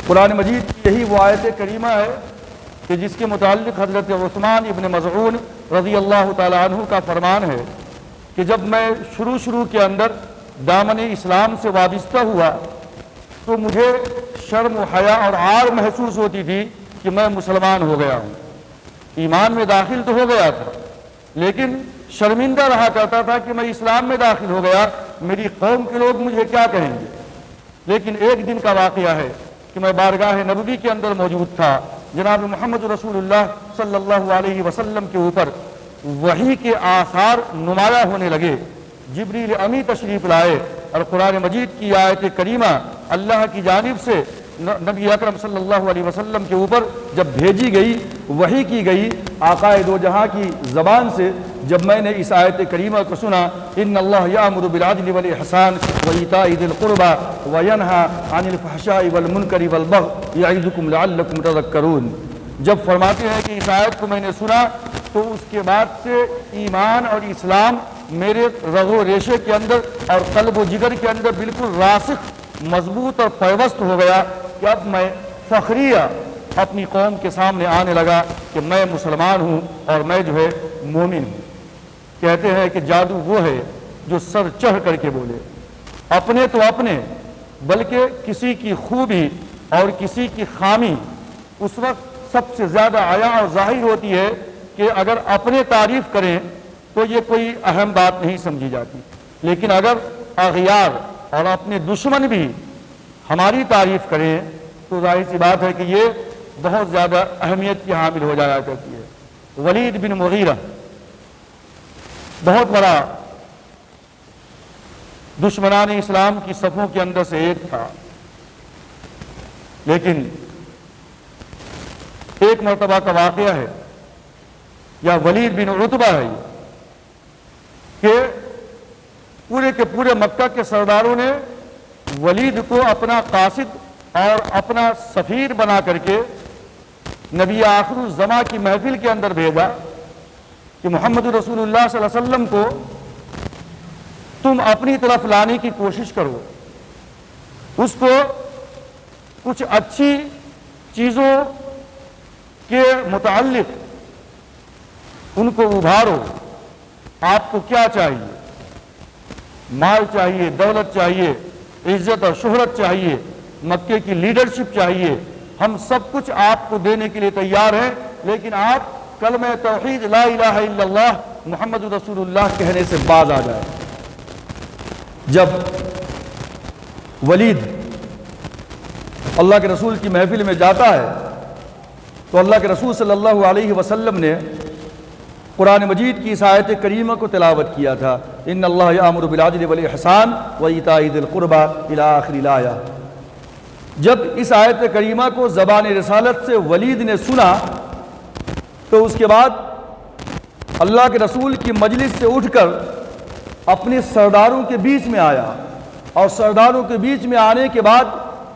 قرآن مجید کی یہی وہ آیت کریمہ ہے کہ جس کے متعلق حضرت عثمان ابن مظعون رضی اللہ تعالیٰ عنہ کا فرمان ہے کہ جب میں شروع کے اندر دامن اسلام سے وابستہ ہوا تو مجھے شرم و حیا اور عار محسوس ہوتی تھی کہ میں مسلمان ہو گیا ہوں. ایمان میں داخل تو ہو گیا تھا لیکن شرمندہ رہا کرتا تھا کہ میں اسلام میں داخل ہو گیا، میری قوم کے لوگ مجھے کیا کہیں گے. لیکن ایک دن کا واقعہ ہے کہ میں بارگاہ نبوی کے اندر موجود تھا، جناب محمد رسول اللہ صلی اللہ علیہ وسلم کے اوپر وحی کے آثار نمایاں ہونے لگے. جبریل امی تشریف لائے اور قرآن مجید کی آیت کریمہ اللہ کی جانب سے نبی اکرم صلی اللہ علیہ وسلم کے اوپر جب بھیجی گئی، وحی کی گئی آقا دو جہاں کی زبان سے، جب میں نے اس آیت کریمہ کو سنا، ان اللہ یامر بالعدل والاحسان وایتاء ذی القربى وینہی عن الفحشاء والمنکر والبغی یعظکم لعلکم تذکرون، جب فرماتے ہیں کہ اس آیت کو میں نے سنا تو اس کے بعد سے ایمان اور اسلام میرے رگ و ریشے کے اندر اور قلب و جگر کے اندر بالکل راسخ، مضبوط اور پیوست ہو گیا کہ اب میں فخریہ اپنی قوم کے سامنے آنے لگا کہ میں مسلمان ہوں اور میں جو ہے مومن ہوں. کہتے ہیں کہ جادو وہ ہے جو سر چڑھ کر کے بولے، اپنے تو اپنے بلکہ کسی کی خوبی اور کسی کی خامی اس وقت سب سے زیادہ عیاں اور ظاہر ہوتی ہے کہ اگر اپنے تعریف کریں تو یہ کوئی اہم بات نہیں سمجھی جاتی، لیکن اگر اغیار اور اپنے دشمن بھی ہماری تعریف کریں تو ظاہر سی بات ہے کہ یہ بہت زیادہ اہمیت کی حامل ہو جایا کرتی ہے. ولید بن مغیرہ بہت بڑا دشمنان اسلام کی صفوں کے اندر سے ایک تھا، لیکن ایک مرتبہ کا واقعہ ہے، یا ولید بن عتبہ ہے کہ پورے کے پورے مکہ کے سرداروں نے ولید کو اپنا قاصد اور اپنا سفیر بنا کر کے نبی آخر الزماں کی محفل کے اندر بھیجا کہ محمد رسول اللہ صلی اللہ علیہ وسلم کو تم اپنی طرف لانے کی کوشش کرو، اس کو کچھ اچھی چیزوں کے متعلق ان کو ابھارو. آپ کو کیا چاہیے؟ مال چاہیے، دولت چاہیے، عزت اور شہرت چاہیے، مکے کی لیڈرشپ چاہیے، ہم سب کچھ آپ کو دینے کے لیے تیار ہیں، لیکن آپ کلمہ توحید لا الہ الا اللہ محمد رسول اللہ کہنے سے باز آ جائے. جب ولید اللہ کے رسول کی محفل میں جاتا ہے تو اللہ کے رسول صلی اللہ علیہ وسلم نے قرآن مجید کی اس آیت کریمہ کو تلاوت کیا تھا، ان اللہ یامر بالعدل والاحسان وایتاء ذی القربى الی آخر الآیہ. جب اس آیت کریمہ کو زبان رسالت سے ولید نے سنا تو اس کے بعد اللہ کے رسول کی مجلس سے اٹھ کر اپنے سرداروں کے بیچ میں آیا، اور سرداروں کے بیچ میں آنے کے بعد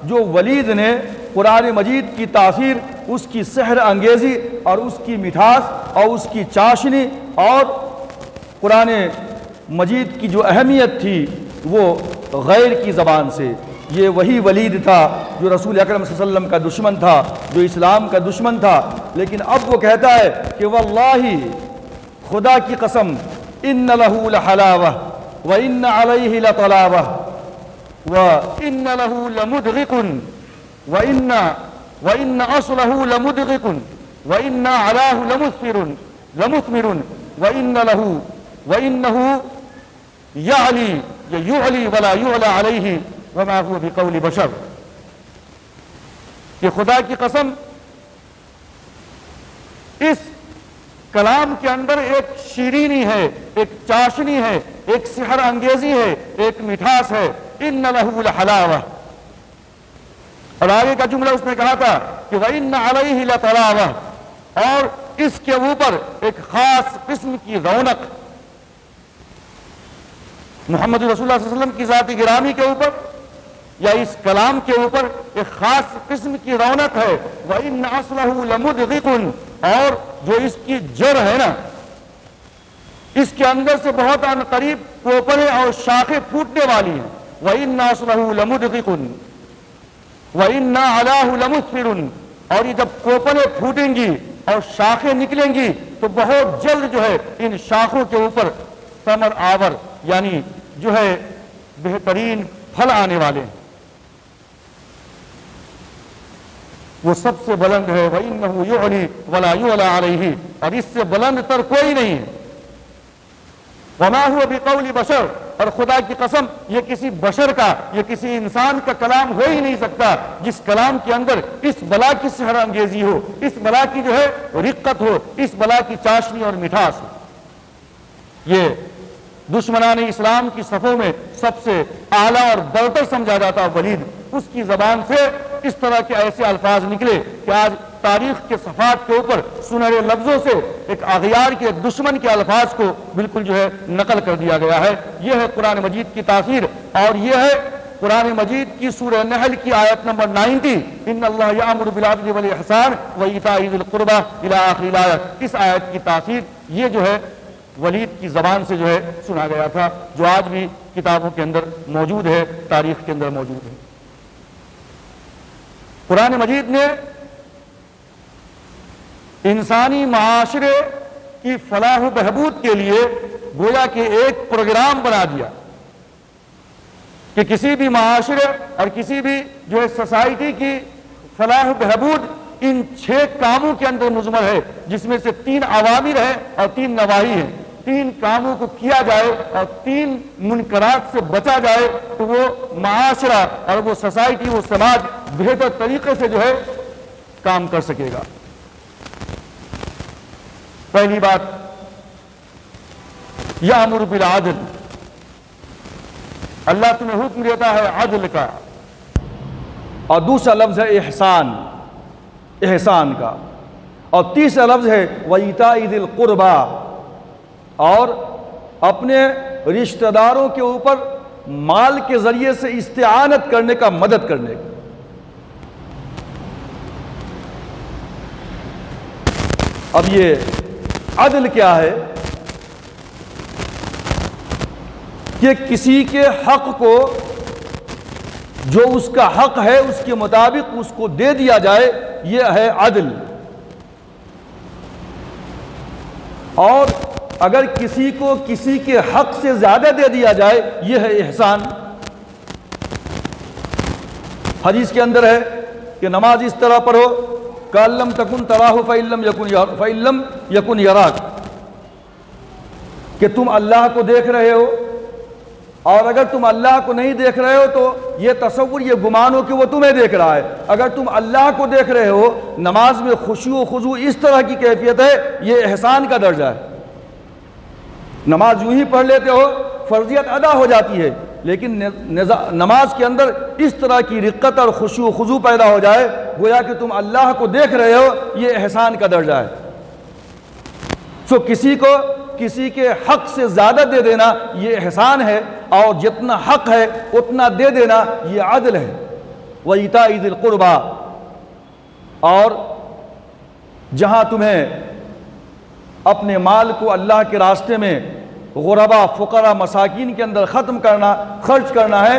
جو ولید نے قرآن مجید کی تاثیر، اس کی سحر انگیزی اور اس کی مٹھاس اور اس کی چاشنی اور قرآن مجید کی جو اہمیت تھی وہ غیر کی زبان سے، یہ وہی ولید تھا جو رسول اکرم صلی اللہ علیہ وسلم کا دشمن تھا، جو اسلام کا دشمن تھا. لیکن اب وہ کہتا ہے کہ واللہ، خدا کی قسم، ان لہ لحلاوہ وان علیہ لطلاوہ وان لہ لمدغق وان اصلہ لمدغق وان علاہ لمثمر وانہ یعلی ولا یعلی علیہ وما هو بقول بشر. کہ خدا کی قسم اس کلام کے اندر ایک شیرینی ہے، ایک چاشنی ہے، ایک سحر انگیزی ہے، ایک مٹھاس ہے. ان لہ لحلاوہ، اور آگے کا جملہ اس نے کہا تھا کہ وَإِنَّ عَلَيْهِ لَطَلَاوَةٌ، اور اس کے اوپر ایک خاص قسم کی رونق. محمد رسول اللہ صلی اللہ علیہ وسلم کی ذات گرامی کے اوپر یا اس کلام کے اوپر ایک خاص قسم کی رونق ہے. وَإِنَّ أَصْلَهُ لَمُدْغِقٌ، اور جو اس کی جڑ ہے نا، اس کے اندر سے بہت عن قریب کوپریں اور شاخیں پھوٹنے والی ہیں. وَإِنَّ أَصْلَهُ لَمُدْغِقٌ، وَإِنَّا عَلَاهُ لَمُثْمِرٌ، اور یہ جب کوپلیں پھوٹیں گی اور شاخیں نکلیں گی تو بہت جلد جو ہے ان شاخوں کے اوپر ثمر آور یعنی جو ہے بہترین پھل آنے والے ہیں۔ وہ سب سے بلند ہے، وَإِنَّهُ يُعْلِي وَلَا يُعْلَى عَلَيْهِ، اور اس سے بلند تر کوئی نہیں ہے۔ وَمَا هُوَ بِقَوْلِ بَشَرٍ، اور خدا کی قسم یہ کسی بشر کا، یہ کسی انسان کا کلام ہو ہی نہیں سکتا جس کلام کے اندر اس بلا کی سحر انگیزی ہو، اس بلا کی جو ہے رقت ہو، اس بلا کی چاشنی اور مٹھاس ہو۔ یہ دشمنان اسلام کی صفوں میں سب سے اعلیٰ اور برتر سمجھا جاتا ولید، اس کی زبان سے اس طرح کے ایسے الفاظ نکلے کہ آج تاریخ کے صفحات کے اوپر سنہرے لفظوں سے ایک اغیار کے، ایک دشمن کے الفاظ کو بالکل جو ہے نقل کر دیا گیا ہے۔ یہ ہے قرآن مجید کی تاثیر، اور یہ ہے قرآن مجید کی سورہ نحل کی آیت نمبر 90، ان اللہ یامر بالعدل والاحسان وایتاء ذی القربی الی آخر الآیت۔ اس آیت کی تاثیر یہ جو ہے ولید کی زبان سے جو ہے سنا گیا تھا، جو آج بھی کتابوں کے اندر موجود ہے، تاریخ کے اندر موجود ہے۔ قرآن مجید نے انسانی معاشرے کی فلاح و بہبود کے لیے گویا کہ ایک پروگرام بنا دیا کہ کسی بھی معاشرے اور کسی بھی جو ہے سوسائٹی کی فلاح و بہبود ان 6 کاموں کے اندر مضمر ہے، جس میں سے 3 اوامر ہیں اور 3 نواہی ہیں۔ 3 کاموں کو کیا جائے اور 3 منکرات سے بچا جائے تو وہ معاشرہ اور وہ سوسائٹی، وہ سماج بہتر طریقے سے جو ہے کام کر سکے گا۔ پہلی بات، یامر بالعدل، اللہ تمہیں حکم دیتا ہے عدل کا، اور دوسرا لفظ ہے احسان، احسان کا، اور تیسرا لفظ ہے وایتاء ذی القربی، اور اپنے رشتہ داروں کے اوپر مال کے ذریعے سے استعانت کرنے کا، مدد کرنے کا۔ اب یہ عدل کیا ہے کہ کسی کے حق کو جو اس کا حق ہے اس کے مطابق اس کو دے دیا جائے، یہ ہے عدل۔ اور اگر کسی کو کسی کے حق سے زیادہ دے دیا جائے، یہ ہے احسان۔ حدیث کے اندر ہے کہ نماز اس طرح پڑھو کہ لم تکن تراہ فإن لم یکن یراک، کہ تم اللہ کو دیکھ رہے ہو، اور اگر تم اللہ کو نہیں دیکھ رہے ہو تو یہ تصور، یہ گمان ہو کہ وہ تمہیں دیکھ رہا ہے۔ اگر تم اللہ کو دیکھ رہے ہو، نماز میں خشوع و خضوع اس طرح کی کیفیت ہے، یہ احسان کا درجہ ہے۔ نماز یوں ہی پڑھ لیتے ہو، فرضیت ادا ہو جاتی ہے، لیکن نماز کے اندر اس طرح کی رقت اور خشوع و خضوع پیدا ہو جائے گویا کہ تم اللہ کو دیکھ رہے ہو، یہ احسان کا درجہ ہے۔ سو کسی کو کسی کے حق سے زیادہ دے دینا یہ احسان ہے، اور جتنا حق ہے اتنا دے دینا یہ عدل ہے۔ وایتاء ذی القربی، اور جہاں تمہیں اپنے مال کو اللہ کے راستے میں غربا، فقراء، مساکین کے اندر خرچ کرنا ہے،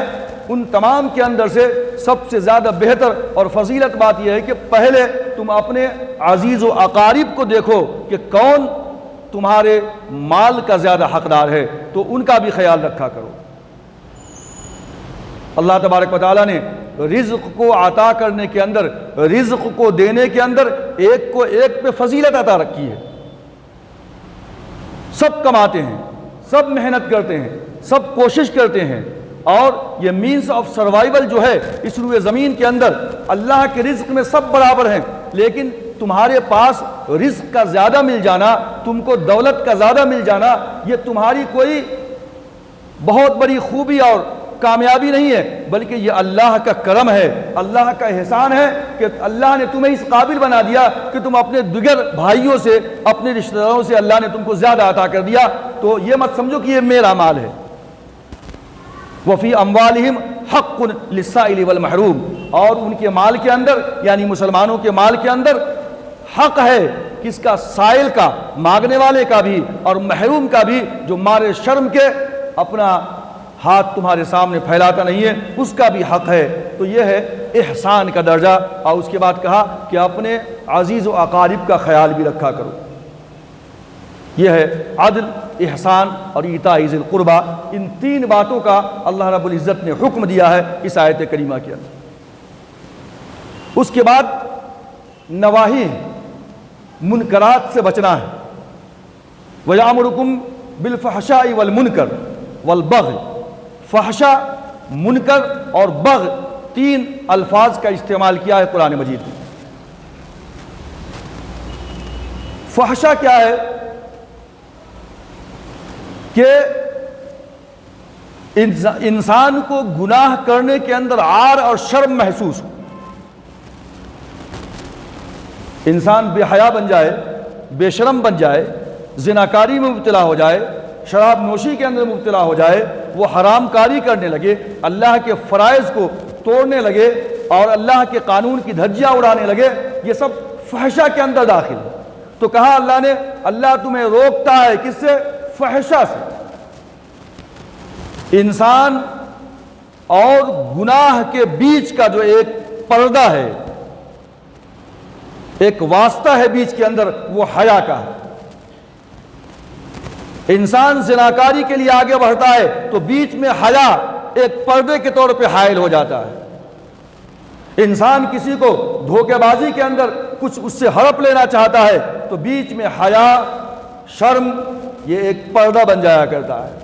ان تمام کے اندر سے سب سے زیادہ بہتر اور فضیلت بات یہ ہے کہ پہلے تم اپنے عزیز و اقارب کو دیکھو کہ کون تمہارے مال کا زیادہ حقدار ہے، تو ان کا بھی خیال رکھا کرو۔ اللہ تبارک و تعالیٰ نے رزق کو عطا کرنے کے اندر، رزق کو دینے کے اندر ایک کو ایک پہ فضیلت عطا رکھی ہے۔ سب کماتے ہیں، سب محنت کرتے ہیں، سب کوشش کرتے ہیں، اور یہ مینز آف سروائیول جو ہے اس روئے زمین کے اندر اللہ کے رزق میں سب برابر ہیں، لیکن تمہارے پاس رزق کا زیادہ مل جانا، تم کو دولت کا زیادہ مل جانا، یہ تمہاری کوئی بہت بڑی خوبی اور کامیابی نہیں ہے، بلکہ یہ اللہ کا کرم ہے، اللہ کا احسان ہے کہ اللہ نے تمہیں اس قابل بنا دیا کہ تم اپنے دیگر بھائیوں سے، اپنے رشتہ داروں سے اللہ نے تم کو زیادہ عطا کر دیا۔ تو یہ مت سمجھو کہ یہ میرا مال ہے۔ وفی اموالہم حق للسائل والمحروم، اور ان کے مال کے اندر، یعنی مسلمانوں کے مال کے اندر حق ہے کس کا؟ سائل کا، مانگنے والے کا بھی، اور محروم کا بھی، جو مارے شرم کے اپنا ہاتھ تمہارے سامنے پھیلاتا نہیں ہے، اس کا بھی حق ہے۔ تو یہ ہے احسان کا درجہ، اور اس کے بعد کہا کہ اپنے عزیز و اقارب کا خیال بھی رکھا کرو۔ یہ ہے عدل، احسان اور ایتاء ذی القربیٰ۔ ان تین باتوں کا اللہ رب العزت نے حکم دیا ہے اس آیت کریمہ کے اندر۔ اس کے بعد نواہی، منکرات سے بچنا ہے۔ وَيَأْمُرُكُمْ بِالْفَحْشَاءِ وَالْمُنْكَرِ وَالْبَغْيِ۔ فحشا، منکر اور بغی، تین الفاظ کا استعمال کیا ہے قرآن مجید میں۔ فحشا کیا ہے کہ انسان کو گناہ کرنے کے اندر عار اور شرم محسوس ہو، انسان بے حیا بن جائے، بے شرم بن جائے، زناکاری میں مبتلا ہو جائے، شراب نوشی کے اندر مبتلا ہو جائے، وہ حرام کاری کرنے لگے، اللہ کے فرائض کو توڑنے لگے اور اللہ کے قانون کی دھجیاں اڑانے لگے، یہ سب فحشا کے اندر داخل ہے۔ تو کہا اللہ نے، اللہ تمہیں روکتا ہے کس سے؟ فحشا سے۔ انسان اور گناہ کے بیچ کا جو ایک پردہ ہے، ایک واسطہ ہے بیچ کے اندر، وہ حیا کا ہے۔ انسان زناکاری کے لیے آگے بڑھتا ہے تو بیچ میں حیا ایک پردے کے طور پہ حائل ہو جاتا ہے۔ انسان کسی کو دھوکے بازی کے اندر کچھ اس سے ہڑپ لینا چاہتا ہے تو بیچ میں حیا، شرم، یہ ایک پردہ بن جایا کرتا ہے۔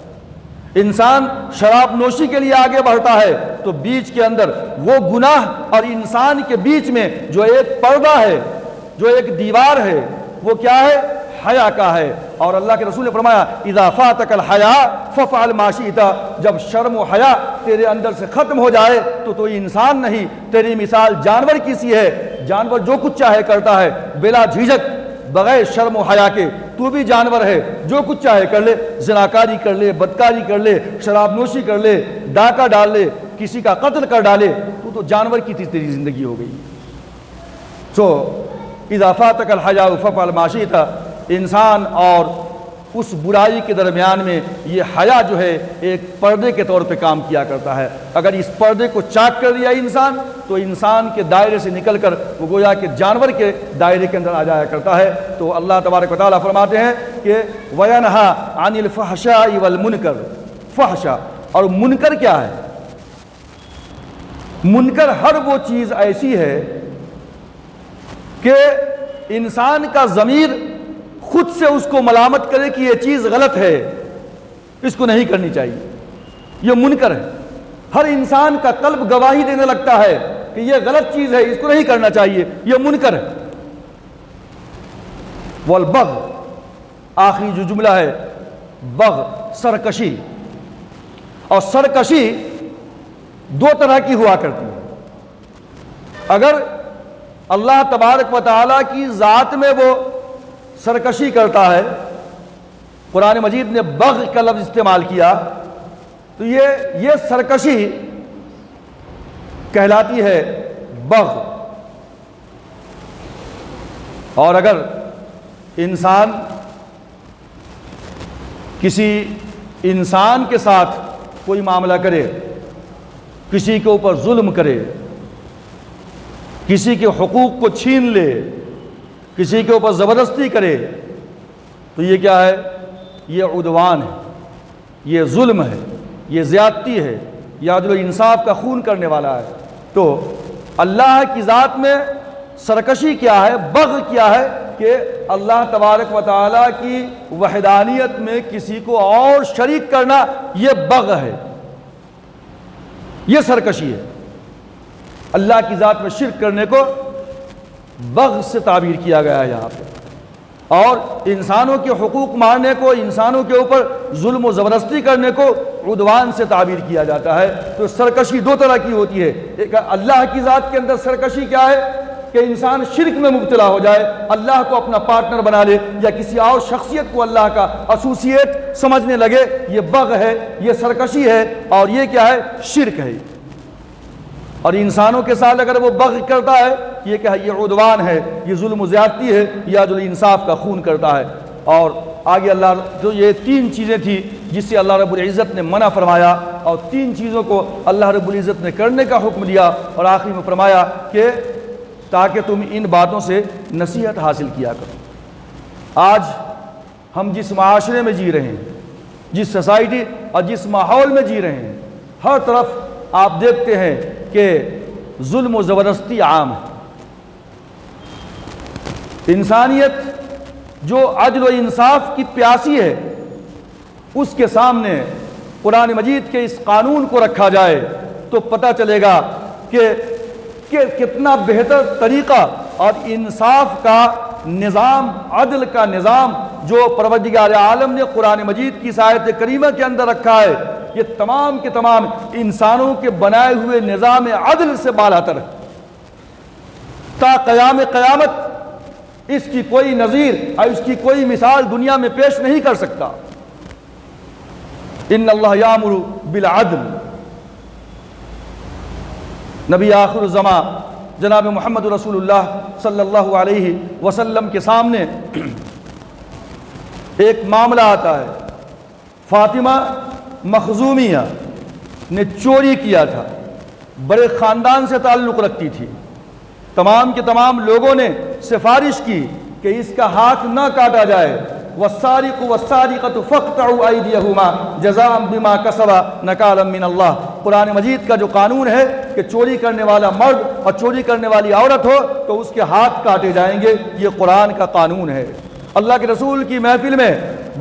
انسان شراب نوشی کے لیے آگے بڑھتا ہے تو بیچ کے اندر وہ گناہ اور انسان کے بیچ میں جو ایک پردہ ہے، جو ایک دیوار ہے، وہ کیا ہے؟ حیا کا ہے۔ اور اللہ کے رسول نے فرمایا اذا فاتک الحیاء ففعل ما شئت، جب شرم و حیا تیرے اندر سے ختم ہو جائے تو انسان نہیں، تیری مثال جانور کی سی ہے۔ جانور جو کچھ چاہے کرتا ہے بلا جھجک، بغیر شرم و حیا کے۔ تو بھی جانور ہے، جو کچھ چاہے کر لے، زناکاری کر لے، بدکاری کر لے، شراب نوشی کر لے، ڈاکہ ڈال لے، کسی کا قتل کر ڈالے، تو جانور کی تیری زندگی ہو گئی۔ اذا فاتک الحیاء ففعل ما شئت، انسان اور اس برائی کے درمیان میں یہ حیا جو ہے ایک پردے کے طور پہ کام کیا کرتا ہے۔ اگر اس پردے کو چاک کر دیا انسان تو انسان کے دائرے سے نکل کر وہ گویا کہ جانور کے دائرے کے اندر آ جایا کرتا ہے۔ تو اللہ تبارک و تعالیٰ فرماتے ہیں کہ وَيَنْهَا عَنِ الْفَحْشَاءِ وَالْمُنْكَرِ۔ فحشا اور منکر کیا ہے؟ منکر ہر وہ چیز ایسی ہے کہ انسان کا ضمیر خود سے اس کو ملامت کرے کہ یہ چیز غلط ہے، اس کو نہیں کرنی چاہیے، یہ منکر ہے۔ ہر انسان کا قلب گواہی دینے لگتا ہے کہ یہ غلط چیز ہے، اس کو نہیں کرنا چاہیے، یہ منکر ہے۔ والبغ، آخری جو جملہ ہے بغ، سرکشی۔ اور سرکشی دو طرح کی ہوا کرتی ہے۔ اگر اللہ تبارک و تعالیٰ کی ذات میں وہ سرکشی کرتا ہے، قرآن مجید نے بغ کا لفظ استعمال کیا، تو یہ سرکشی کہلاتی ہے بغ۔ اور اگر انسان کسی انسان کے ساتھ کوئی معاملہ کرے، کسی کے اوپر ظلم کرے، کسی کے حقوق کو چھین لے، کسی کے اوپر زبردستی کرے، تو یہ کیا ہے؟ یہ عدوان ہے، یہ ظلم ہے، یہ زیادتی ہے، یہ عدل و انصاف کا خون کرنے والا ہے۔ تو اللہ کی ذات میں سرکشی کیا ہے؟ بغ کیا ہے؟ کہ اللہ تبارک و تعالیٰ کی وحدانیت میں کسی کو اور شریک کرنا، یہ بغ ہے، یہ سرکشی ہے۔ اللہ کی ذات میں شرک کرنے کو بغ سے تعبیر کیا گیا ہے یہاں پہ، اور انسانوں کے حقوق مارنے کو، انسانوں کے اوپر ظلم و زبردستی کرنے کو عدوان سے تعبیر کیا جاتا ہے۔ تو سرکشی دو طرح کی ہوتی ہے۔ ایک اللہ کی ذات کے اندر سرکشی کیا ہے کہ انسان شرک میں مبتلا ہو جائے، اللہ کو اپنا پارٹنر بنا لے، یا کسی اور شخصیت کو اللہ کا ایسوسیٹ سمجھنے لگے، یہ بغ ہے، یہ سرکشی ہے، اور یہ کیا ہے؟ شرک ہے۔ اور انسانوں کے ساتھ اگر وہ بغ کرتا ہے، یہ کیا ہے؟ یہ عدوان ہے، یہ ظلم و زیادتی ہے، یہ عدل انصاف کا خون کرتا ہے۔ اور آگے اللہ جو یہ تین چیزیں تھی جس سے اللہ رب العزت نے منع فرمایا، اور 3 چیزوں کو اللہ رب العزت نے کرنے کا حکم دیا، اور آخری میں فرمایا کہ تاکہ تم ان باتوں سے نصیحت حاصل کیا کرو۔ آج ہم جس معاشرے میں جی رہے ہیں، جس سوسائٹی اور جس ماحول میں جی رہے ہیں، ہر طرف آپ دیکھتے ہیں کہ ظلم و زبردستی عام ہے۔ انسانیت جو عدل و انصاف کی پیاسی ہے، اس کے سامنے قرآن مجید کے اس قانون کو رکھا جائے تو پتہ چلے گا کہ کتنا بہتر طریقہ اور انصاف کا نظام، عدل کا نظام جو پروردگار عالم نے قرآن مجید کی اس آیت کریمہ کے اندر رکھا ہے، یہ تمام کے تمام انسانوں کے بنائے ہوئے نظام عدل سے بالاتر ہے۔ تا قیام قیامت اس کی کوئی نظیر اور اس کی کوئی مثال دنیا میں پیش نہیں کر سکتا۔ ان اللہ یامر بالعدل، نبی آخر الزمان جناب محمد رسول اللہ صلی اللہ علیہ وسلم کے سامنے ایک معاملہ آتا ہے۔ فاطمہ مخزومیہ نے چوری کیا تھا، بڑے خاندان سے تعلق رکھتی تھی، تمام کے تمام لوگوں نے سفارش کی کہ اس کا ہاتھ نہ کاٹا جائے۔ والسارق والسارقۃ فاقطعوا ایدیہما جزاء بما کسبا نکالا من اللہ۔ قرآن مجید کا جو قانون ہے کہ چوری کرنے والا مرد اور چوری کرنے والی عورت ہو تو اس کے ہاتھ کاٹے جائیں گے، یہ قرآن کا قانون ہے۔ اللہ کے رسول کی محفل میں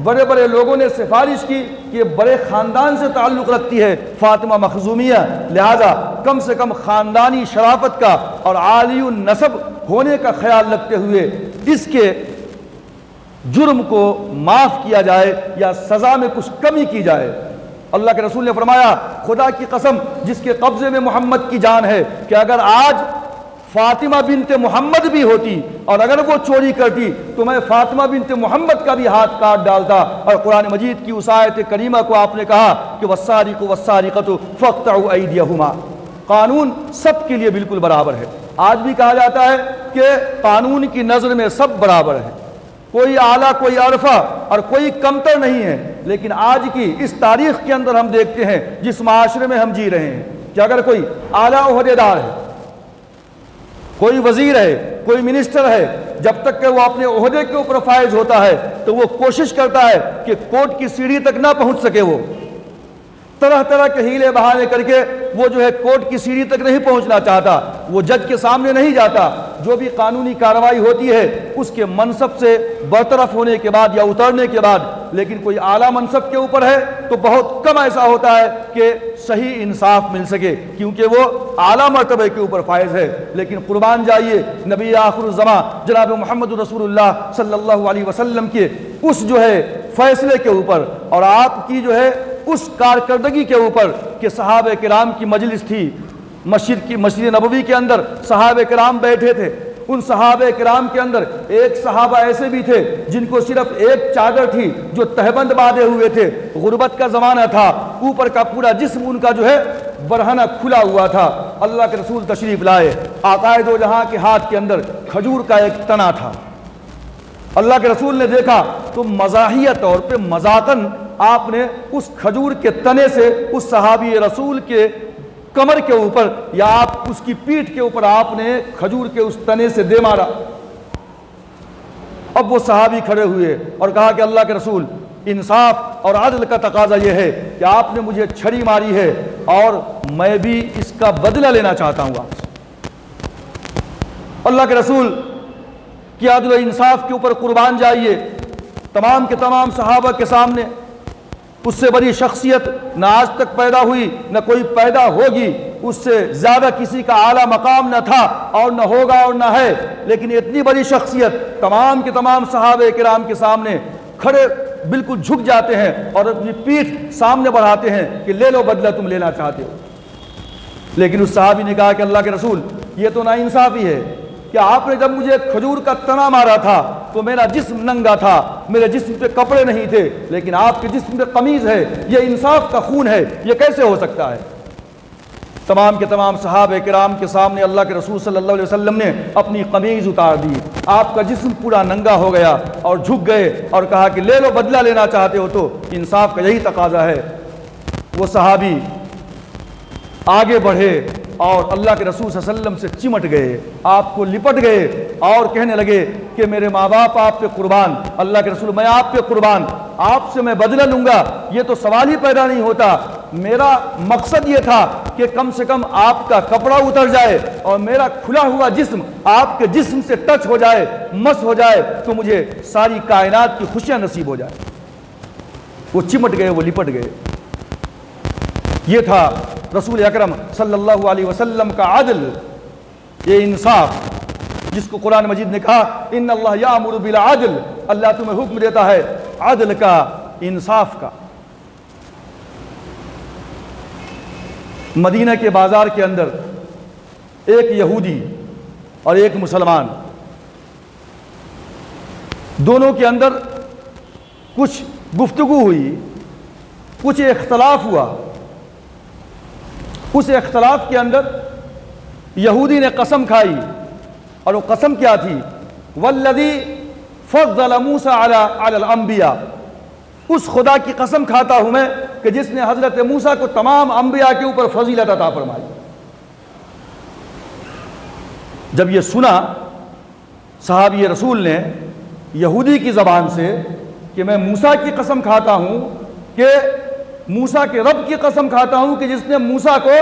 بڑے بڑے لوگوں نے سفارش کی کہ یہ بڑے خاندان سے تعلق رکھتی ہے فاطمہ مخزومیہ، لہذا کم سے کم خاندانی شرافت کا اور عالی النسب ہونے کا خیال رکھتے ہوئے اس کے جرم کو معاف کیا جائے یا سزا میں کچھ کمی کی جائے۔ اللہ کے رسول نے فرمایا خدا کی قسم جس کے قبضے میں محمد کی جان ہے کہ اگر آج فاطمہ بنت محمد بھی ہوتی اور اگر وہ چوری کرتی تو میں فاطمہ بنت محمد کا بھی ہاتھ کاٹ ڈالتا۔ اور قرآن مجید کی اس آیت کریمہ کو آپ نے کہا کہ والسارق والسارقۃ فاقطعوا ایدیہما، قانون سب کے لیے بالکل برابر ہے۔ آج بھی کہا جاتا ہے کہ قانون کی نظر میں سب برابر ہے، کوئی اعلیٰ کوئی ارفع اور کوئی کمتر نہیں ہے، لیکن آج کی اس تاریخ کے اندر ہم دیکھتے ہیں جس معاشرے میں ہم جی رہے ہیں کہ اگر کوئی اعلیٰ عہدیدار ہے، کوئی وزیر ہے، کوئی منسٹر ہے، جب تک کہ وہ اپنے عہدے کے اوپر فائز ہوتا ہے تو وہ کوشش کرتا ہے کہ کورٹ کی سیڑھی تک نہ پہنچ سکے، وہ طرح طرح کے ہیلے بہانے کر کے وہ جو ہے کورٹ کی سیڑھی تک نہیں پہنچنا چاہتا، وہ جج کے سامنے نہیں جاتا۔ جو بھی قانونی کارروائی ہوتی ہے اس کے منصب سے برطرف ہونے کے بعد یا اترنے کے بعد، لیکن کوئی اعلیٰ منصب کے اوپر ہے تو بہت کم ایسا ہوتا ہے کہ صحیح انصاف مل سکے کیونکہ وہ اعلیٰ مرتبے کے اوپر فائز ہے۔ لیکن قربان جائیے نبی آخر الزمان جناب محمد رسول اللہ صلی اللہ علیہ وسلم کے اس جو ہے فیصلے کے اوپر اور آپ کی جو ہے اس کارکردگی کے اوپر کہ صحابہ کرام کی مجلس تھی، مسجد نبوی کے اندر صحابہ کرام بیٹھے تھے، ان صحابہ کرام کے اندر ایک صحابہ ایسے بھی تھے جن کو صرف ایک چادر تھی جو تہبند باندھے ہوئے تھے، غربت کا زمانہ تھا، اوپر کا پورا جسم ان کا جو ہے برہنہ کھلا ہوا تھا۔ اللہ کے رسول تشریف لائے، آقا دو جہاں کے ہاتھ کے اندر کھجور کا ایک تنا تھا۔ اللہ کے رسول نے دیکھا تو مزاحیہ طور پہ مذاقاً آپ نے اس کھجور کے تنے سے اس صحابی رسول کے کمر کے اوپر یا آپ اس کی پیٹھ کے اوپر آپ نے کھجور کے اس تنے سے دے مارا۔ اب وہ صحابی کھڑے ہوئے اور کہا کہ اللہ کے رسول انصاف اور عدل کا تقاضا یہ ہے کہ آپ نے مجھے چھری ماری ہے اور میں بھی اس کا بدلہ لینا چاہتا ہوں آپ سے۔ اللہ کے رسول کی عدل و انصاف کے اوپر قربان جائیے، تمام کے تمام صحابہ کے سامنے اس سے بڑی شخصیت نہ آج تک پیدا ہوئی نہ کوئی پیدا ہوگی، اس سے زیادہ کسی کا اعلیٰ مقام نہ تھا اور نہ ہوگا اور نہ ہے، لیکن اتنی بڑی شخصیت تمام کے تمام صحابہ کرام کے سامنے کھڑے بالکل جھک جاتے ہیں اور اپنی پیٹھ سامنے بڑھاتے ہیں کہ لے لو بدلہ تم لینا چاہتے ہو۔ لیکن اس صحابی نے کہا کہ اللہ کے رسول یہ تو ناانصافی ہے کہ آپ نے جب مجھے کھجور کا تنا مارا تھا تو میرا جسم ننگا تھا، میرے جسم پہ کپڑے نہیں تھے، لیکن آپ کے جسم پہ قمیض ہے، یہ انصاف کا خون ہے، یہ کیسے ہو سکتا ہے؟ تمام کے تمام صحابہ کرام کے سامنے اللہ کے رسول صلی اللہ علیہ وسلم نے اپنی قمیض اتار دی، آپ کا جسم پورا ننگا ہو گیا اور جھک گئے اور کہا کہ لے لو، بدلہ لینا چاہتے ہو تو انصاف کا یہی تقاضا ہے۔ وہ صحابی آگے بڑھے اور اللہ کے رسول صلی اللہ علیہ وسلم سے چمٹ گئے، آپ کو لپٹ گئے اور کہنے لگے کہ میرے ماں باپ آپ پہ قربان، اللہ کے رسول میں آپ پہ قربان، آپ سے میں بدلہ لوں گا، یہ تو سوال ہی پیدا نہیں ہوتا۔ میرا مقصد یہ تھا کہ کم سے کم آپ کا کپڑا اتر جائے اور میرا کھلا ہوا جسم آپ کے جسم سے ٹچ ہو جائے، مس ہو جائے، تو مجھے ساری کائنات کی خوشیاں نصیب ہو جائے۔ وہ چمٹ گئے، وہ لپٹ گئے۔ یہ تھا رسول اکرم صلی اللہ علیہ وسلم کا عدل، یہ انصاف، جس کو قرآن مجید نے کہا ان اللہ یامر بالعدل، اللہ تمہیں حکم دیتا ہے عدل کا، انصاف کا۔ مدینہ کے بازار کے اندر ایک یہودی اور ایک مسلمان، دونوں کے اندر کچھ گفتگو ہوئی، کچھ اختلاف ہوا۔ اس اختلاف کے اندر یہودی نے قسم کھائی، اور وہ قسم کیا تھی؟ والذی فضل موسیٰ علی الانبیاء، اس خدا کی قسم کھاتا ہوں میں کہ جس نے حضرت موسیٰ کو تمام انبیاء کے اوپر فضیلت عطا فرمائی۔ جب یہ سنا صحابی رسول نے یہودی کی زبان سے کہ میں موسیٰ کی قسم کھاتا ہوں، کہ موسیٰ کے رب کی قسم کھاتا ہوں کہ جس نے موسیٰ کو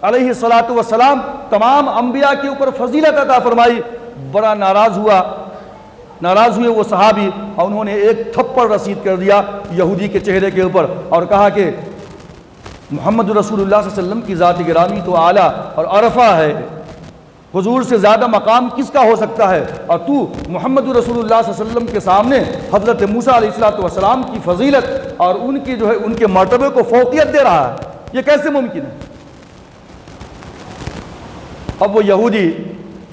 علیہ الصلاۃ والسلام تمام انبیاء کے اوپر فضیلت عطا فرمائی، بڑا ناراض ہوئے وہ صحابی، اور انہوں نے ایک تھپڑ رسید کر دیا یہودی کے چہرے کے اوپر اور کہا کہ محمد رسول اللہ صلی اللہ علیہ وسلم کی ذات گرامی تو اعلیٰ اور عرفہ ہے، حضور سے زیادہ مقام کس کا ہو سکتا ہے، اور تو محمد رسول اللہ صلی اللہ علیہ وسلم کے سامنے حضرت موسیٰ علیہ السلام کی فضیلت اور ان کی ان کے مرتبے کو فوقیت دے رہا ہے، یہ کیسے ممکن ہے؟ اب وہ یہودی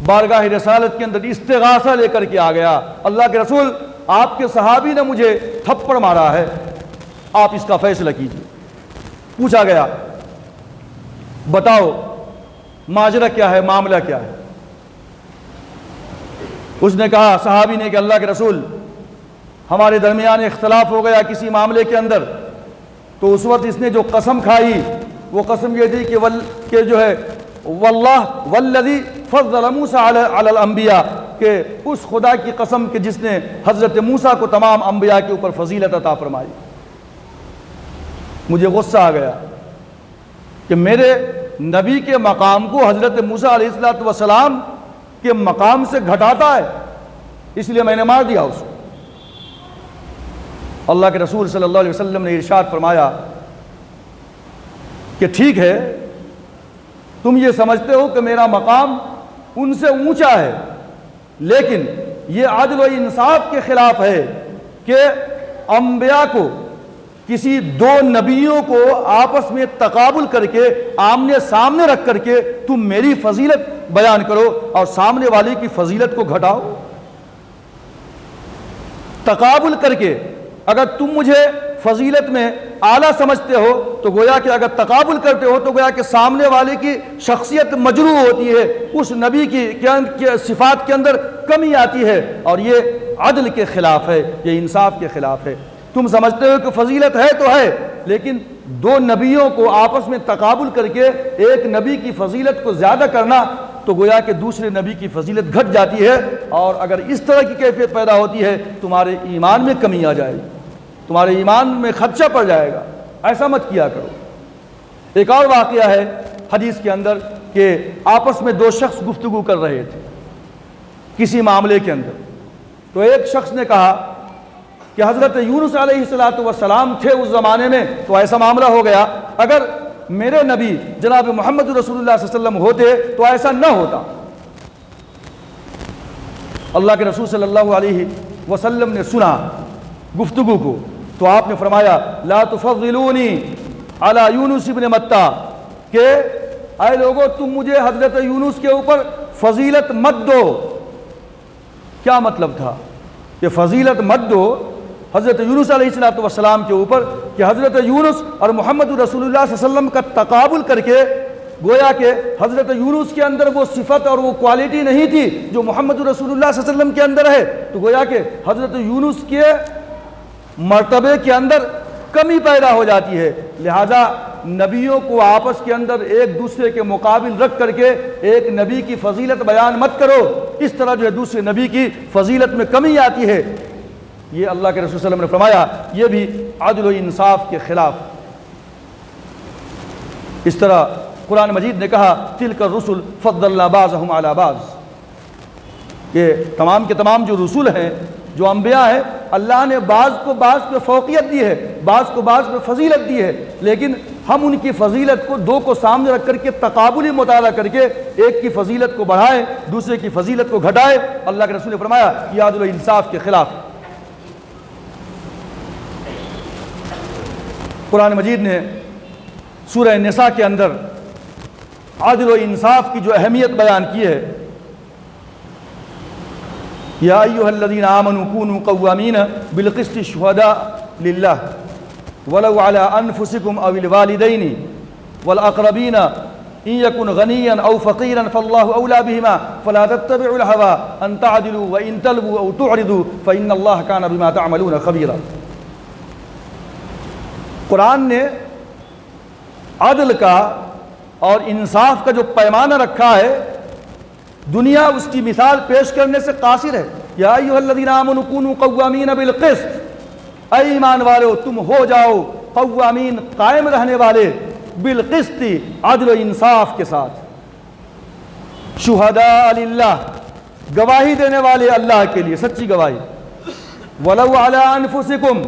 بارگاہ رسالت کے اندر استغاثہ لے کر کے آ گیا، اللہ کے رسول آپ کے صحابی نے مجھے تھپڑ مارا ہے، آپ اس کا فیصلہ کیجیے۔ پوچھا گیا بتاؤ ماجرا کیا ہے، معاملہ کیا ہے؟ اس نے کہا، صحابی نے، کہ اللہ کے رسول ہمارے درمیان اختلاف ہو گیا کسی معاملے کے اندر، تو اس وقت اس نے جو قسم کھائی وہ قسم یہ تھی کہ جو ہے واللہ والذی فضل موسیٰ علی الانبیاء، کہ اس خدا کی قسم کہ جس نے حضرت موسیٰ کو تمام انبیاء کے اوپر فضیلت عطا فرمائی۔ مجھے غصہ آ گیا کہ میرے نبی کے مقام کو حضرت موسیٰ علیہ السلام کے مقام سے گھٹاتا ہے، اس لیے میں نے مار دیا اس کو۔ اللہ کے رسول صلی اللہ علیہ وسلم نے ارشاد فرمایا کہ ٹھیک ہے، تم یہ سمجھتے ہو کہ میرا مقام ان سے اونچا ہے، لیکن یہ عدل و انصاف کے خلاف ہے کہ انبیاء کو، کسی دو نبیوں کو آپس میں تقابل کر کے آمنے سامنے رکھ کر کے تم میری فضیلت بیان کرو اور سامنے والے کی فضیلت کو گھٹاؤ۔ تقابل کر کے اگر تم مجھے فضیلت میں اعلیٰ سمجھتے ہو تو گویا کہ اگر تقابل کرتے ہو تو گویا کہ سامنے والے کی شخصیت مجروح ہوتی ہے، اس نبی کی صفات کے اندر کمی آتی ہے، اور یہ عدل کے خلاف ہے، یہ انصاف کے خلاف ہے۔ تم سمجھتے ہو کہ فضیلت ہے تو ہے، لیکن دو نبیوں کو آپس میں تقابل کر کے ایک نبی کی فضیلت کو زیادہ کرنا تو گویا کہ دوسرے نبی کی فضیلت گھٹ جاتی ہے، اور اگر اس طرح کی کیفیت پیدا ہوتی ہے تمہارے ایمان میں کمی آ جائے گی، تمہارے ایمان میں خدشہ پڑ جائے گا، ایسا مت کیا کرو۔ ایک اور واقعہ ہے حدیث کے اندر کہ آپس میں دو شخص گفتگو کر رہے تھے کسی معاملے کے اندر، تو ایک شخص نے کہا کہ حضرت یونس علیہ السلام تھے اس زمانے میں تو ایسا معاملہ ہو گیا، اگر میرے نبی جناب محمد رسول اللہ صلی اللہ علیہ وسلم ہوتے تو ایسا نہ ہوتا۔ اللہ کے رسول صلی اللہ علیہ وسلم نے سنا گفتگو کو تو آپ نے فرمایا لا تفضلونی علی یونس ابن متى، کہ اے لوگو تم مجھے حضرت یونس کے اوپر فضیلت مت دو۔ کیا مطلب تھا کہ فضیلت مت دو حضرت یونس علیہ السلام کے اوپر، کہ حضرت یونس اور محمد رسول اللہ صلی اللہ علیہ وسلم کا تقابل کر کے گویا کہ حضرت یونس کے اندر وہ صفت اور وہ کوالٹی نہیں تھی جو محمد رسول اللہ صلی اللہ علیہ وسلم کے اندر ہے، تو گویا کہ حضرت یونس کے مرتبے کے اندر کمی پیدا ہو جاتی ہے۔ لہذا نبیوں کو آپس کے اندر ایک دوسرے کے مقابل رکھ کر کے ایک نبی کی فضیلت بیان مت کرو، اس طرح جو ہے دوسرے نبی کی فضیلت میں کمی آتی ہے۔ یہ اللہ کے رسول صلی اللہ علیہ وسلم نے فرمایا، یہ بھی عدل و انصاف کے خلاف۔ اس طرح قرآن مجید نے کہا تلک الرسل فضلنا بعضهم علی بعض، کہ تمام کے تمام جو رسول ہیں، جو انبیاء ہیں، اللہ نے بعض کو بعض پہ فوقیت دی ہے، بعض کو بعض پہ فضیلت دی ہے، لیکن ہم ان کی فضیلت کو دو کو سامنے رکھ کر کے تقابلی مطالعہ کر کے ایک کی فضیلت کو بڑھائیں، دوسرے کی فضیلت کو گھٹائیں۔ اللہ کے رسول نے فرمایا یہ عدل و انصاف کے خلاف۔ قرآن مجید نے سورہ نساء کے اندر عدل و انصاف کی جو اہمیت بیان کی ہے، یا ایھا الذین آمنوا کونوا قوامین بالقسط شہداء للہ ولو علی انفسکم او الوالدین والاقربین ان یکن غنیا او فقیرا فاللہ اولی بہما فلا تتبعوا الہوی ان تعدلوا وان تلووا او تعرضوا فان اللہ کان بما تعملون خبیرا۔ قرآن نے عدل کا اور انصاف کا جو پیمانہ رکھا ہے، دنیا اس کی مثال پیش کرنے سے قاصر ہے۔ یا ایھا الذین آمنوا کونوا قوامین بالقسط، اے ایمان والو تم ہو جاؤ قوامین، قائم رہنے والے، بالقسط، عدل و انصاف کے ساتھ، شہداء للہ، گواہی دینے والے اللہ کے لیے، سچی گواہی، ولو علی انفسکم،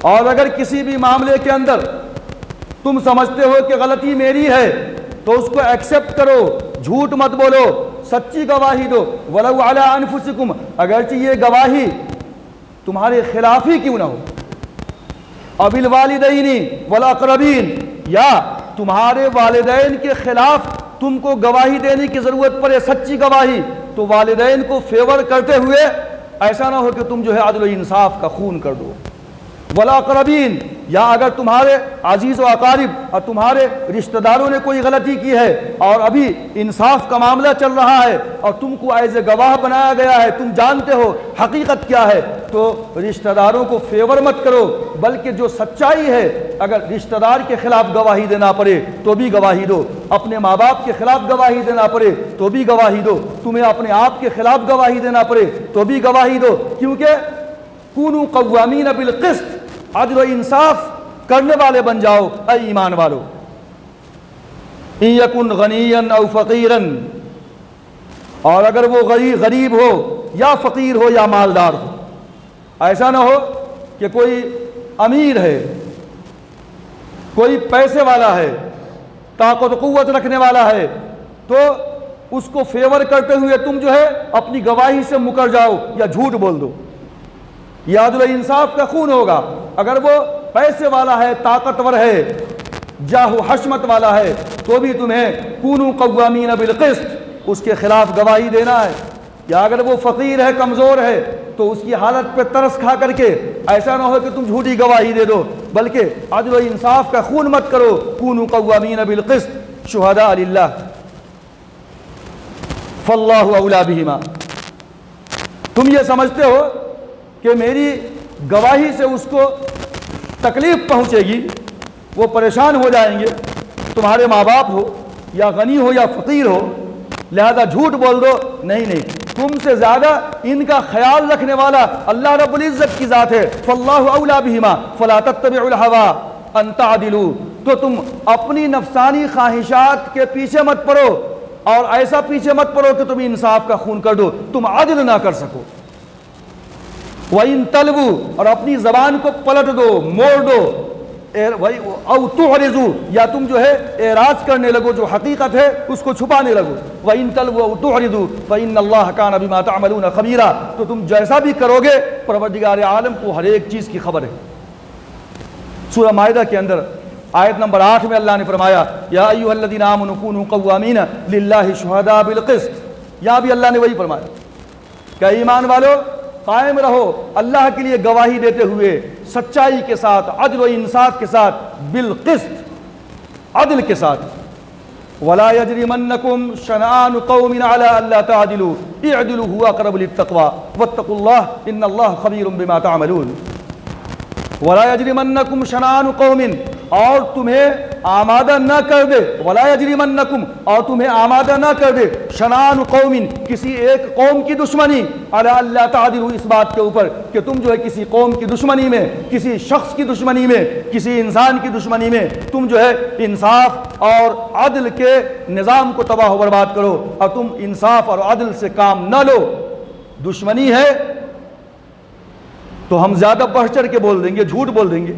اور اگر کسی بھی معاملے کے اندر تم سمجھتے ہو کہ غلطی میری ہے تو اس کو ایکسیپٹ کرو، جھوٹ مت بولو، سچی گواہی دو، ولو علی انفسکم، اگرچہ یہ گواہی تمہارے خلاف ہی کیوں نہ ہو، اب الوالدین والاقربین، یا تمہارے والدین کے خلاف تم کو گواہی دینے کی ضرورت پڑے، سچی گواہی، تو والدین کو فیور کرتے ہوئے ایسا نہ ہو کہ تم جو ہے عدل و انصاف کا خون کر دو، والاقربین، یا اگر تمہارے عزیز و اقارب اور تمہارے رشتہ داروں نے کوئی غلطی کی ہے اور ابھی انصاف کا معاملہ چل رہا ہے اور تم کو ایز اے گواہ بنایا گیا ہے، تم جانتے ہو حقیقت کیا ہے، تو رشتہ داروں کو فیور مت کرو، بلکہ جو سچائی ہے، اگر رشتہ دار کے خلاف گواہی دینا پڑے تو بھی گواہی دو، اپنے ماں باپ کے خلاف گواہی دینا پڑے تو بھی گواہی دو، تمہیں اپنے آپ کے خلاف گواہی دینا پڑے تو بھی گواہی دو، کیونکہ کونوا قوامین بالقسط، عدل و انصاف کرنے والے بن جاؤ اے ایمان والو۔ ان یکن غنیا او فقیرا، اور اگر وہ غریب ہو یا فقیر ہو یا مالدار ہو، ایسا نہ ہو کہ کوئی امیر ہے، کوئی پیسے والا ہے، طاقت و قوت رکھنے والا ہے، تو اس کو فیور کرتے ہوئے تم جو ہے اپنی گواہی سے مکر جاؤ یا جھوٹ بول دو، یہ عدل و انصاف کا خون ہوگا۔ اگر وہ پیسے والا ہے، طاقتور ہے، جاہ و حشمت والا ہے، تو بھی تمہیں کونوا قوامین بالقسط اس کے خلاف گواہی دینا ہے، یا اگر وہ فقیر ہے، کمزور ہے، تو اس کی حالت پہ ترس کھا کر کے ایسا نہ ہو کہ تم جھوٹی گواہی دے دو، بلکہ عدل و انصاف کا خون مت کرو، کونوا قوامین بالقسط شہداء للہ فاللہ اولی بہما۔ تم یہ سمجھتے ہو کہ میری گواہی سے اس کو تکلیف پہنچے گی، وہ پریشان ہو جائیں گے، تمہارے ماں باپ ہو یا غنی ہو یا فقیر ہو، لہذا جھوٹ بول دو، نہیں، تم سے زیادہ ان کا خیال رکھنے والا اللہ رب العزت کی ذات ہے، فاللہ اولی بہما فلا تتبعوا الہوی ان تعدلوا، تو تم اپنی نفسانی خواہشات کے پیچھے مت پڑو، اور ایسا پیچھے مت پڑو کہ تم انصاف کا خون کر دو، تم عدل نہ کر سکو، وَإِن تَلْوُوا، اور اپنی زبان کو پلٹ دو، موڑ دو، او تعرضوا، یا تم جو ہے اعراض کرنے لگو، جو حقیقت ہے اس کو چھپانے لگو، وَإِن تَلْوُوا او تعرضوا فَإِنَّ اللَّهَ كَانَ بِمَا تَعْمَلُونَ خَبِيرًا، تو تم جیسا بھی کرو گے پروردگار عالم کو ہر ایک چیز کی خبر ہے۔ سورہ مائدہ کے اندر آیت نمبر 8 میں اللہ نے فرمایا یا ایھا الذین آمنوا کونوا قوامین للہ شہداء بالقسط، یہاں بھی اللہ نے وہی فرمایا کہ ایمان والو قائم رہو اللہ کے لیے گواہی دیتے ہوئے سچائی کے ساتھ، عدل و انصاف کے ساتھ، بالقسط، عدل کے ساتھ، ولا یجرمنکم شنآن قوم علی الا تعدلوا اعدلوا هو اقرب للتقوی واتقوا اللہ ان اللہ خبیر بما تعملون۔ ولا یجرمنکم شنآن قوم، اور تمہیں آمادہ نہ کر دے، ولا یجرمنکم، اور تمہیں آمادہ نہ کر دے، شنآن قوم، کسی ایک قوم کی دشمنی، علی الا تعدلوا، اس بات کے اوپر کہ تم جو ہے کسی قوم کی دشمنی میں، کسی شخص کی دشمنی میں، کسی انسان کی دشمنی میں تم جو ہے انصاف اور عدل کے نظام کو تباہ و برباد کرو، اور تم انصاف اور عدل سے کام نہ لو۔ دشمنی ہے تو ہم زیادہ بڑھ چڑھ کے بول دیں گے، جھوٹ بول دیں گے،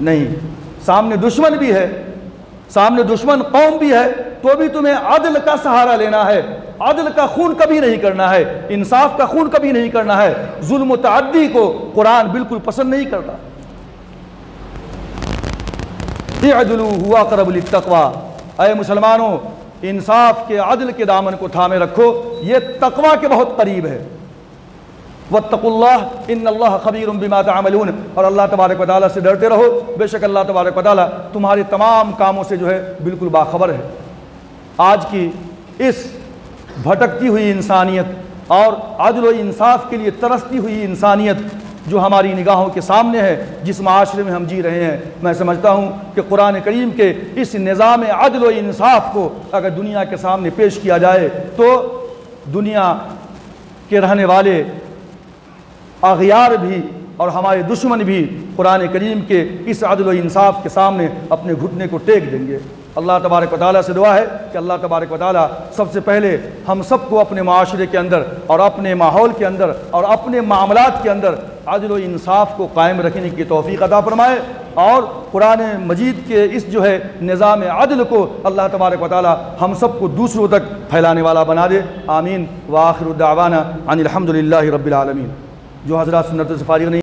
نہیں، سامنے دشمن بھی ہے، سامنے دشمن قوم بھی ہے، تو بھی تمہیں عدل کا سہارا لینا ہے، عدل کا خون کبھی نہیں کرنا ہے، انصاف کا خون کبھی نہیں کرنا ہے۔ ظلم و تعدی کو قرآن بالکل پسند نہیں کرتا۔ اعدلوا هو اقرب للتقوی، اے مسلمانوں انصاف کے عدل کے دامن کو تھامے رکھو، یہ تقوی کے بہت قریب ہے۔ واتقوا اللہ ان اللہ خبیر بما تعملون، اور اللہ تبارک و تعالیٰ سے ڈرتے رہو، بے شک اللہ تبارک و تعالیٰ تمہارے تمام کاموں سے جو ہے بالکل باخبر ہے۔ آج کی اس بھٹکتی ہوئی انسانیت اور عدل و انصاف کے لیے ترستی ہوئی انسانیت جو ہماری نگاہوں کے سامنے ہے، جس معاشرے میں ہم جی رہے ہیں، میں سمجھتا ہوں کہ قرآن کریم کے اس نظام عدل و انصاف کو اگر دنیا کے سامنے پیش کیا جائے تو دنیا کے رہنے والے اغیار بھی اور ہمارے دشمن بھی قرآن کریم کے اس عدل و انصاف کے سامنے اپنے گھٹنے کو ٹیک دیں گے۔ اللہ تبارک و تعالیٰ سے دعا ہے کہ اللہ تبارک و تعالیٰ سب سے پہلے ہم سب کو اپنے معاشرے کے اندر اور اپنے ماحول کے اندر اور اپنے معاملات کے اندر عدل و انصاف کو قائم رکھنے کی توفیق عطا فرمائے، اور قرآن مجید کے اس جو ہے نظام عدل کو اللہ تبارک و تعالیٰ ہم سب کو دوسروں تک پھیلانے والا بنا دے۔ آمین۔ وآخر دعوانا ان الحمد للہ رب العالمین۔ جو حضرات سنت سے فارغ نہیں